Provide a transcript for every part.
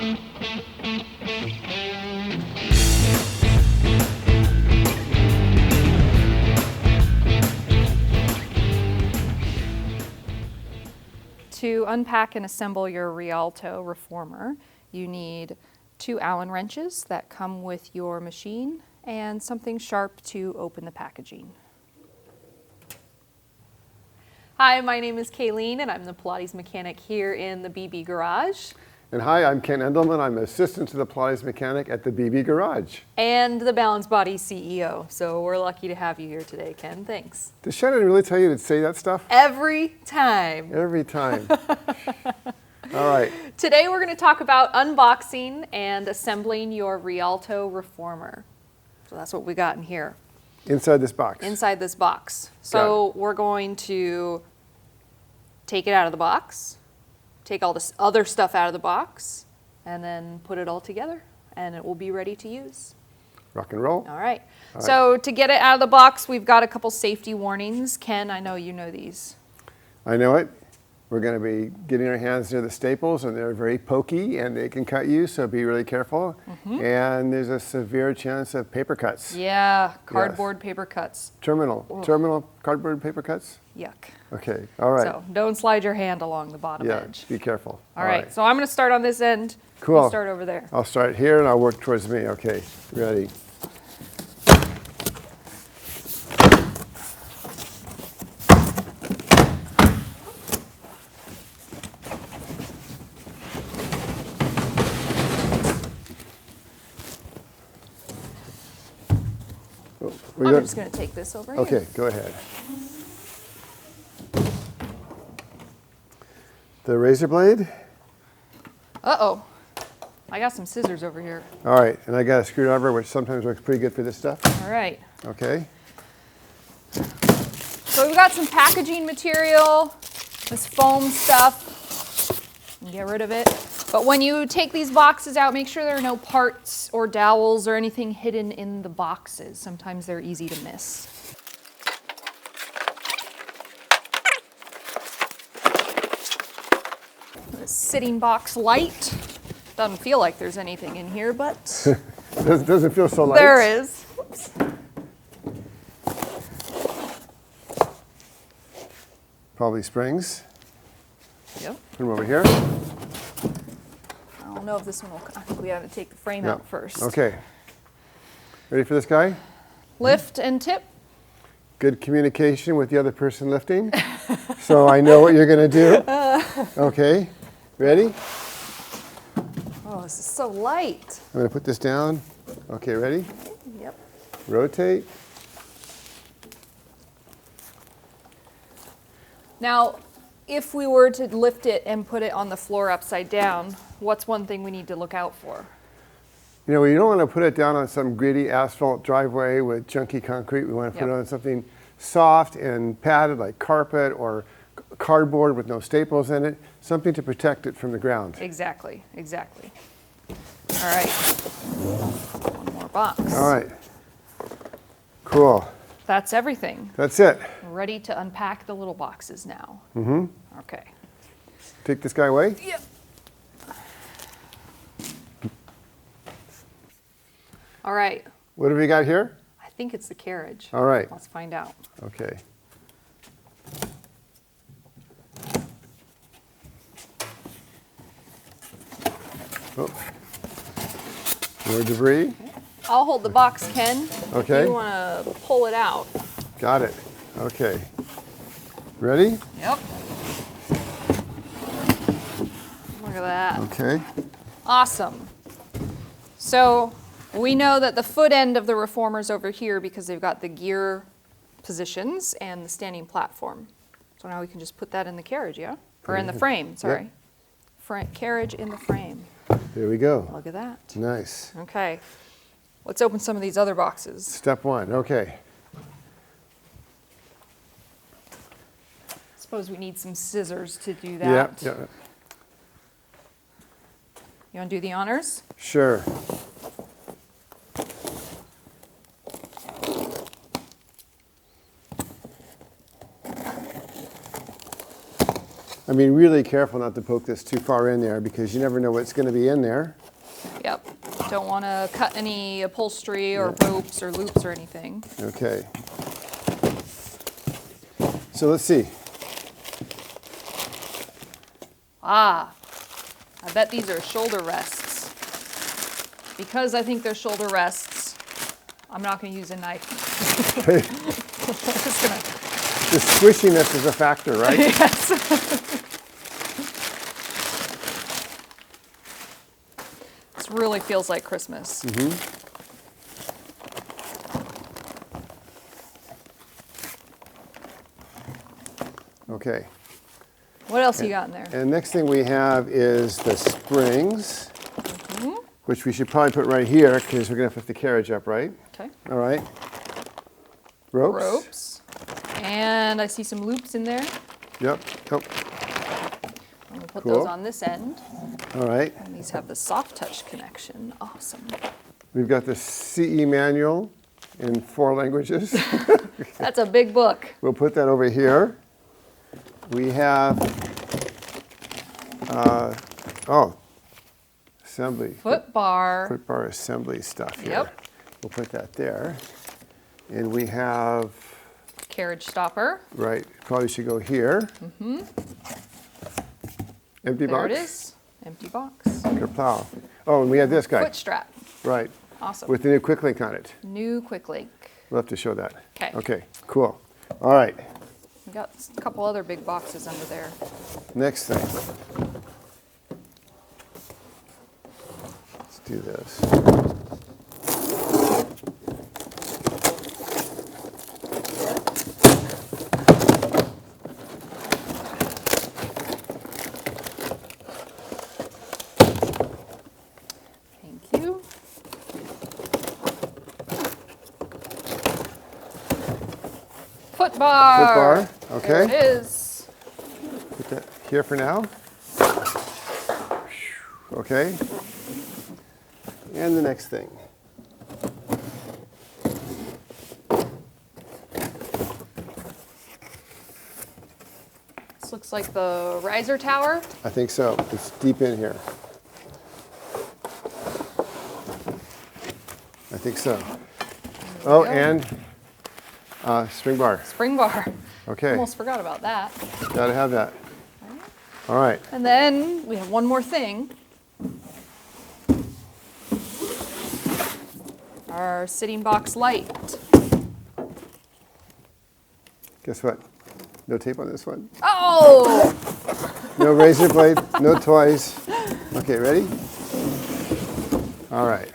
To unpack and assemble your Rialto reformer, you need 2 Allen wrenches that come with your machine and something sharp to open the packaging. Hi, my name is Kayleen and I'm the Pilates mechanic here in the BB Garage. And hi, I'm Ken Endelman. I'm assistant to the Pilates mechanic at the BB Garage. And the Balance Body CEO. So we're lucky to have you here today, Ken. Thanks. Does Shannon really tell you to say that stuff? Every time. Every time. All right. Today we're going to talk about unboxing and assembling your Rialto reformer. So that's what we got in here. Inside this box. Inside this box. So we're going to take it out of the box, take all this other stuff out of the box, and then put it all together, and it will be ready to use. Rock and roll. All right. So to get it out of the box, we've got a couple safety warnings. Ken, I know you know these. I know it. We're going to be getting our hands near the staples, and they're very pokey, and they can cut you, so be really careful. And there's a severe chance of paper cuts. Yeah, cardboard paper cuts. Terminal cardboard paper cuts? Yuck. Okay, all right. So don't slide your hand along the bottom edge. Be careful. All right, so I'm going to start on this end. Cool. You start over there. I'll start here, and I'll work towards me. Okay, ready. I'm just going to take this over here. Okay, go ahead. The razor blade. Uh-oh. I got some scissors over here. All right, and I got a screwdriver, which sometimes works pretty good for this stuff. All right. Okay. So we've got some packaging material, this foam stuff. Get rid of it. But when you take these boxes out, make sure there are no parts or dowels or anything hidden in the boxes. Sometimes they're easy to miss. The sitting box light. Doesn't feel like there's anything in here, but doesn't feel so light. there is. Whoops. Probably springs. Yep. Put them over here. I don't know if this one will, I think we have to take the frame out first. Okay. Ready for this guy? Lift and tip. Good communication with the other person lifting. So I know what you're going to do. Okay. Ready? Oh, this is so light. I'm going to put this down. Okay, ready? Yep. Rotate. Now, if we were to lift it and put it on the floor upside down, what's one thing we need to look out for? You know, we don't want to put it down on some gritty asphalt driveway with junky concrete. We want to put it on something soft and padded like carpet or cardboard with no staples in it, something to protect it from the ground. Exactly, exactly. All right, one more box. All right, cool. That's everything. That's it. We're ready to unpack the little boxes now. Okay. Take this guy away. Yep. All right. What have we got here? I think it's the carriage. All right. Let's find out. Okay. Oh. More debris. I'll hold the box, Ken. Okay. If you want to pull it out. Got it. Okay. Ready? Yep. Look at that. Okay. Awesome. So we know that the foot end of the reformer's over here because they've got the gear positions and the standing platform. So now we can just put that in the carriage, yeah? Or in the frame, sorry. Carriage in the frame. There we go. Look at that. Nice. Okay. Let's open some of these other boxes. Step one. Okay. Suppose we need some scissors to do that. Yeah. You want to do the honors? Sure. I mean, really careful not to poke this too far in there because you never know what's going to be in there. Yep. Don't want to cut any upholstery or ropes or loops or anything. Okay. So let's see. Ah, I bet these are shoulder rests. Because I think they're shoulder rests, I'm not going to use a knife. Just gonna... The squishiness is a factor, right? Yes. This really feels like Christmas. Okay. What else you got in there? And next thing we have is the springs, which we should probably put right here because we're going to lift the carriage up, right? Okay. All right. Ropes. Ropes. And I see some loops in there. Yep. Yep. I'm going to put Cool. those on this end. All right. And these have the soft touch connection. Awesome. We've got the CE manual in 4 languages. That's a big book. We'll put that over here. We have, assembly. Foot bar. Foot bar assembly stuff here. Yep. We'll put that there. And we have, Carriage stopper. right, probably should go here. Empty There box. it is. Empty box. Your plow. Oh, and we have this guy. Foot strap. Right. Awesome. With the new quick link on it. New quick link. We'll have to show that. 'Kay. Okay, cool. All right, We got a couple other big boxes under there. next thing. Let's do this. Thank you. Foot bar. Foot bar, There okay. it is. Put that here for now. Okay. And the next thing. This looks like the riser tower. I think so. It's deep in here. I think so. Oh, go. and spring bar. Spring bar. Okay, Almost forgot about that. gotta have that. All right. And then we have one more thing. Our sitting box light. Guess what? No tape on this one. Oh! No razor blade, no toys. Okay, ready? All right,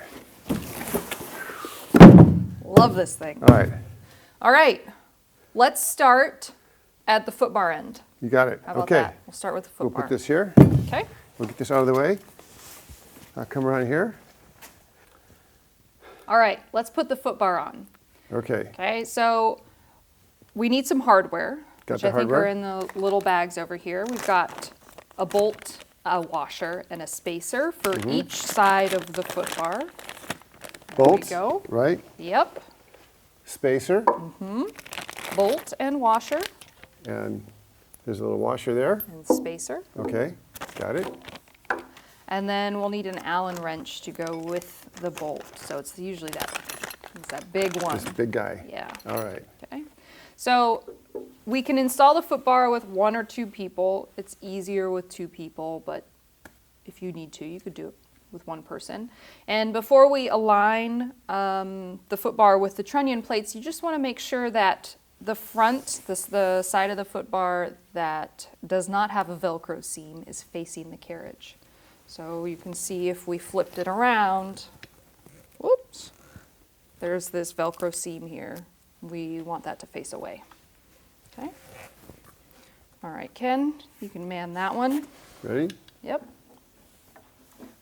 Love this thing. all right. All right. Let's start at the foot bar end. You got it. How about Okay. that? We'll start with the We'll foot bar. put this here. Okay. We'll get this out of the way. I'll come around here. All right. Let's put the foot bar on. Okay. Okay. So we need some hardware, Got which the I think hardware? are in the little bags over here. We've got a bolt, a washer, and a spacer for Mm-hmm. each side of the foot bar. Bolts. go. Right. Yep. Spacer. Bolt and washer And there's a little washer there. and spacer. Okay. Got it. And then we'll need an Allen wrench to go with the bolt. So it's usually that big one. This big guy. Yeah. All right. Okay. So we can install the foot bar with 1 or 2 people. It's easier with 2 people, but if you need to, you could do it with 1 person. And before we align the foot bar with the trunnion plates, you just want to make sure that the front, the side of the foot bar that does not have a Velcro seam is facing the carriage. So you can see if we flipped it around, whoops, there's this Velcro seam here. We want that to face away. Okay. All right, Ken, you can man that one. Ready? Yep.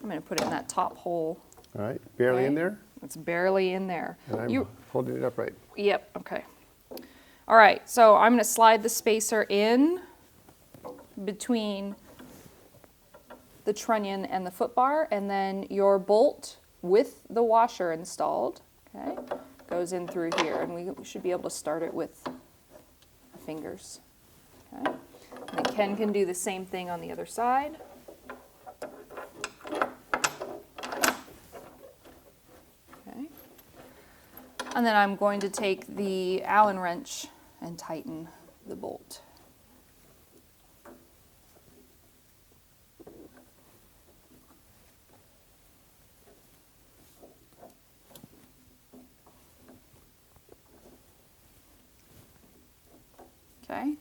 I'm going to put it in that top hole. All right. Barely in Okay. there. It's barely in there. And I'm holding it upright. Yep, okay. All right, so I'm going to slide the spacer in between the trunnion and the foot bar, and then your bolt with the washer installed, okay, goes in through here, and we should be able to start it with the fingers. Okay. And Ken can do the same thing on the other side. Okay. And then I'm going to take the Allen wrench and tighten the bolt. Okay.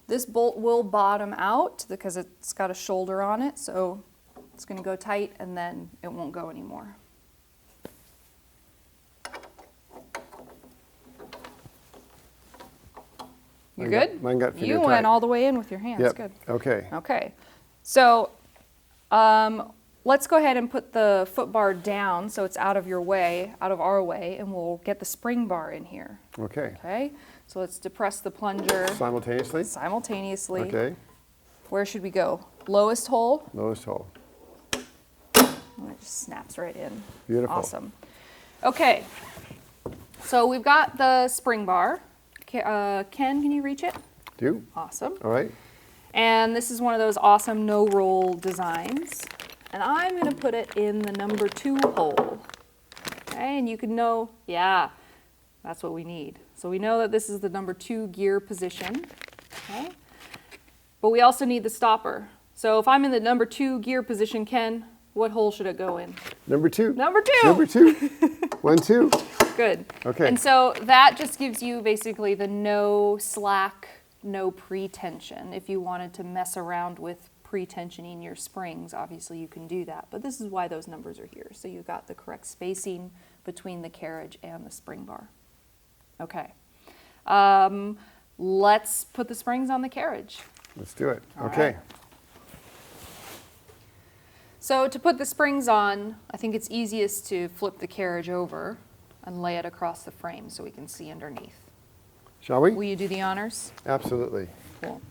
This bolt will bottom out because it's got a shoulder on it, so it's going to go tight and then it won't go anymore. You good? Mine got finger You tight. went all the way in with your hands. Yep. Good. Okay. Okay. So let's go ahead and put the foot bar down so it's out of your way, out of our way, and we'll get the spring bar in here. Okay. Okay. So let's depress the plunger Simultaneously? simultaneously. Okay. Where should we go? Lowest hole? Lowest hole. And it just snaps right in. Beautiful. Awesome. Okay. So we've got the spring bar. Ken, can you reach it? Do. Awesome. All right. And this is one of those awesome no-roll designs. And I'm going to put it in the number 2 hole. Okay, and you can know, yeah, that's what we need. So we know that this is the number 2 gear position. Okay? But we also need the stopper. So if I'm in the number 2 gear position, Ken, what hole should it go in? Number 2. Number 2! Number 2. 1, 2. Good. Okay. And so that just gives you basically the no slack, no pre-tension. If you wanted to mess around with pre-tensioning your springs, obviously you can do that. But this is why those numbers are here. So you've got the correct spacing between the carriage and the spring bar. Okay. Let's put the springs on the carriage. Let's do it. All Okay. right. So to put the springs on, I think it's easiest to flip the carriage over and lay it across the frame so we can see underneath. Shall we? Will you do the honors? Absolutely. Cool.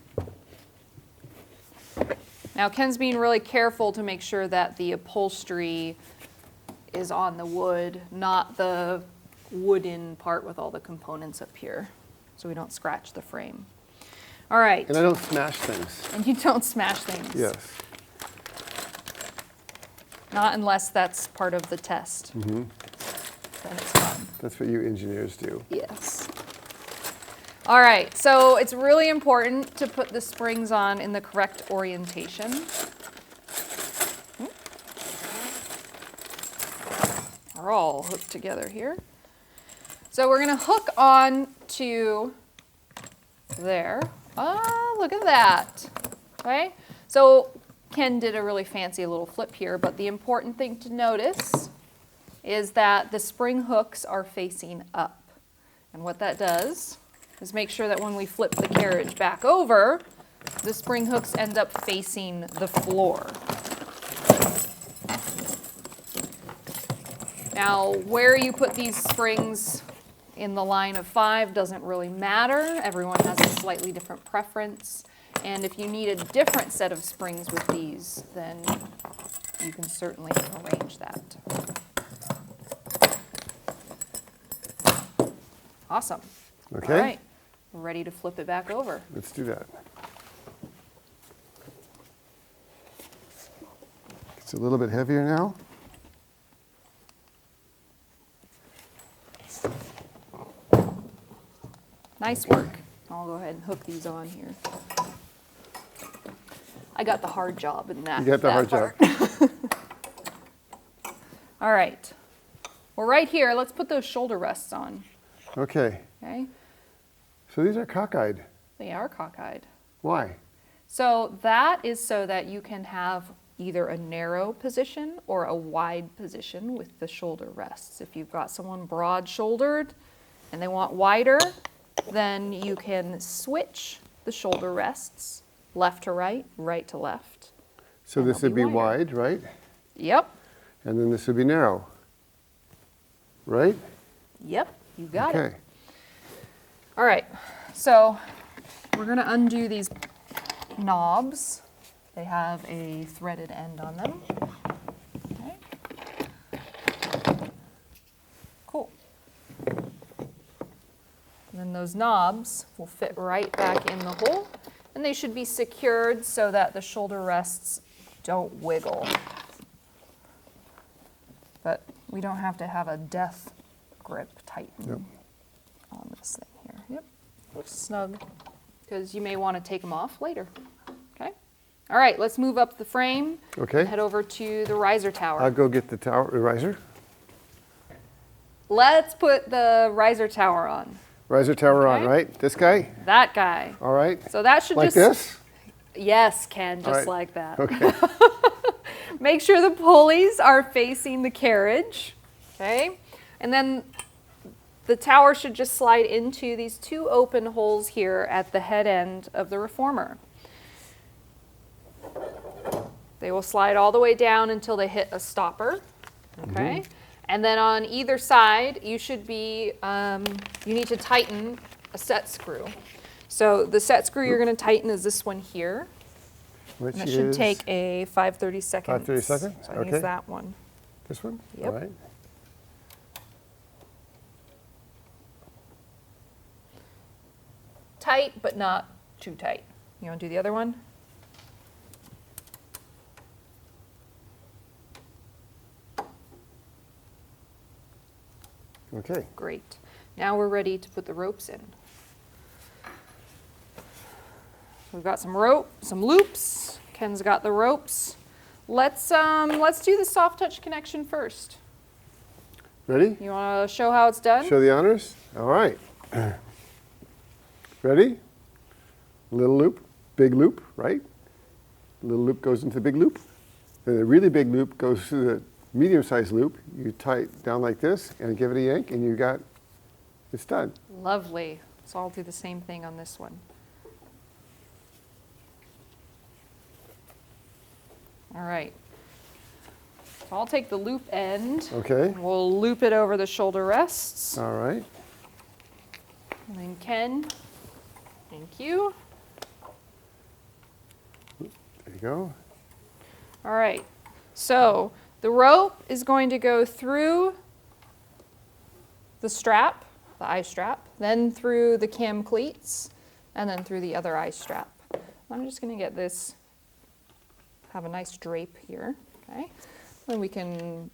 Now Ken's being really careful to make sure that the upholstery is on the wood, not the wooden part with all the components up here, so we don't scratch the frame. All right. And I don't smash things. And you don't smash things. Yes. Not unless that's part of the test. Mm-hmm. Then it's fun. That's what you engineers do. Yes. All right, so it's really important to put the springs on in the correct orientation. We're all hooked together here. So we're going to hook on to there. Oh, look at that. Okay, so Ken did a really fancy little flip here, but the important thing to notice is that the spring hooks are facing up. And what that does is make sure that when we flip the carriage back over, the spring hooks end up facing the floor. Now, where you put these springs in the line of 5 doesn't really matter. Everyone has a slightly different preference. And if you need a different set of springs with these, then you can certainly arrange that. Awesome. Okay. All right. We're ready to flip it back over. Let's do that. It's a little bit heavier now. Nice work. I'll go ahead and hook these on here. I got the hard job in that. You got the hard part. job. All right. Well, right here, let's put those shoulder rests on. Okay. Okay. So these are cockeyed. They are cockeyed. Why? So that is so that you can have either a narrow position or a wide position with the shoulder rests. If you've got someone broad-shouldered and they want wider, then you can switch the shoulder rests left to right, right to left. So And this they'll would be be wider. wide, right? Yep, And then this would be narrow, right? yep, you got it. Okay. All right, so we're gonna undo these knobs. They have a threaded end on them. Okay. Cool. And then those knobs will fit right back in the hole. And they should be secured so that the shoulder rests don't wiggle. But we don't have to have a death grip tighten on this thing here. Yep, looks snug, because you may want to take them off later. Okay. All right, let's move up the frame. Okay. And head over to the riser tower. I'll go get the riser. Let's put the riser tower on. Riser tower on, Okay. right? This guy? That guy. All right. So that should Like just... this? Yes, Ken, just right. like that. Okay. Make sure the pulleys are facing the carriage, okay? And then the tower should just slide into these two open holes here at the head end of the reformer. They will slide all the way down until they hit a stopper, okay? And then on either side, you should be, you need to tighten a set screw. So the set screw you're going to tighten is this one here. Which And it is should take a 5/32. 5/32? So I think Okay. it's that one. this one? Yep. All right. Tight, but not too tight. You want to do the other one? Okay. Great. Now we're ready to put the ropes in. We've got some rope, some loops. Ken's got the ropes. Let's do the soft touch connection first. Ready? You want to show how it's done? Show the honors? All right. Ready? Little loop, big loop, right? Little loop goes into the big loop. Then the really big loop goes to the medium-sized loop. You tie it down like this and give it a yank, and you got, it's done. Lovely. So I'll do the same thing on this one. All right. So I'll take the loop end. Okay. And we'll loop it over the shoulder rests. All right. And then Ken, thank you. There you go. All right. So the rope is going to go through the strap, the eye strap, then through the cam cleats, and then through the other eye strap. I'm just going to get this, have a nice drape here, okay? Then we can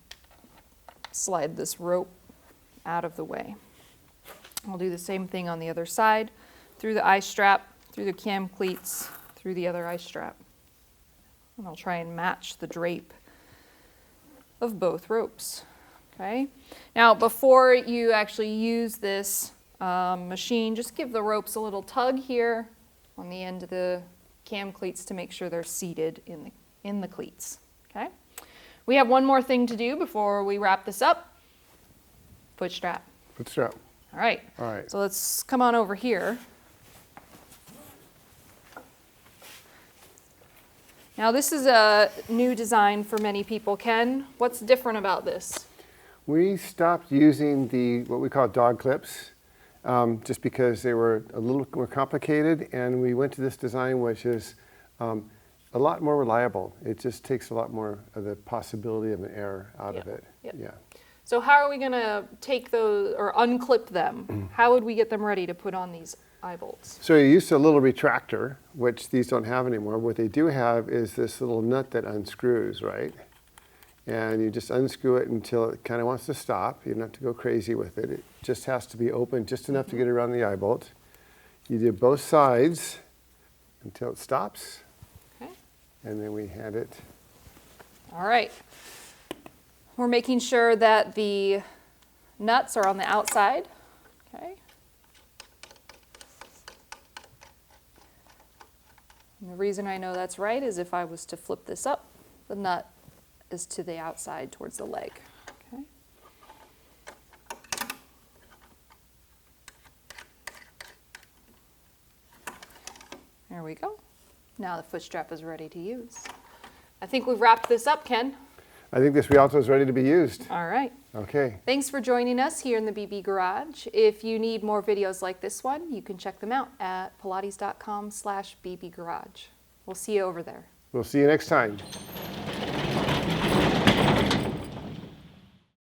slide this rope out of the way. I'll do the same thing on the other side, through the eye strap, through the cam cleats, through the other eye strap. And I'll try and match the drape of both ropes, okay? Now, before you actually use this machine, just give the ropes a little tug here on the end of the cam cleats to make sure they're seated in the cleats, okay? We have one more thing to do before we wrap this up. Foot strap. Foot strap. All right. All right. So let's come on over here. Now this is a new design for many people. Ken, what's different about this? We stopped using what we call dog clips just because they were a little more complicated, and we went to this design which is a lot more reliable. It just takes a lot more of the possibility of an error out of it. Yep. Yeah. So how are we going to take those or unclip them? How would we get them ready to put on these eye bolts? So you used a little retractor, which these don't have anymore. What they do have is this little nut that unscrews, right? And you just unscrew it until it kind of wants to stop. You don't have to go crazy with it. It just has to be open just enough to get around the eye bolt. You do both sides until it stops. Okay. And then we hand it. All right. We're making sure that the nuts are on the outside. Okay. And the reason I know that's right is if I was to flip this up, the nut is to the outside towards the leg. Okay. There we go. Now the foot strap is ready to use. I think we've wrapped this up, Ken. I think this Rialto is ready to be used. All right. Okay. Thanks for joining us here in the BB Garage. If you need more videos like this one, you can check them out at pilates.com/bbgarage. We'll see you over there. We'll see you next time.